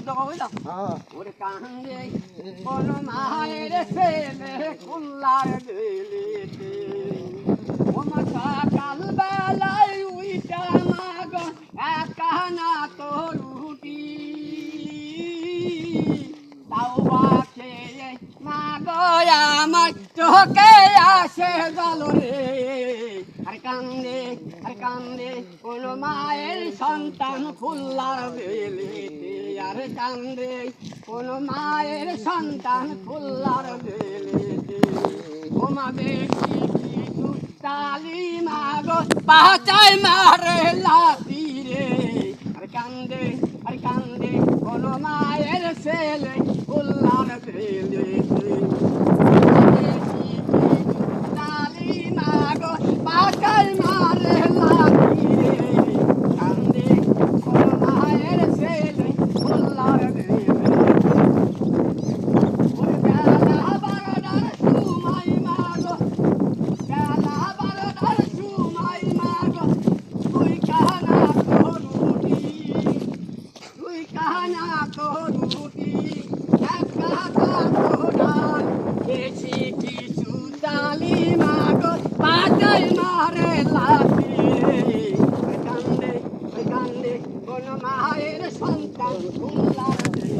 কইলাম ওরে কান্দে কোন মায়ের ছেলে কুল্লার দিলিতে ও মা সকাল বেলায় উইটা মাগ একা না তো রুটি তাও বাকে মাগ আমার চোখে আসে জল রে আর কান্দে কোন মায়ের সন্তান ফুল্লার বেলিতে আর কান্দে কোন মায়ের সন্তান ফুল্লার বেলিতে ও মা দেখি কিছু তালি মাগো পাচাই মারে লাতি রে আর কান্দে কোন মায়ের ছেলে ফুল্লার বেলিতে তালি মাগো পাচাই মারে লাতি রে কান্দে কোন মায়ের ছেলে ফুল্লার বেলিতে ওরে বেলা বারোটার সময় মাগো বেলা বারোটার সময় মাগো তুই কানা তোর রুটি একা তোর বেশি কিছু ডালি মাগো পাতাই মারে লাঠি কান্দে কোন মায়ের সন্তান ফুল্লার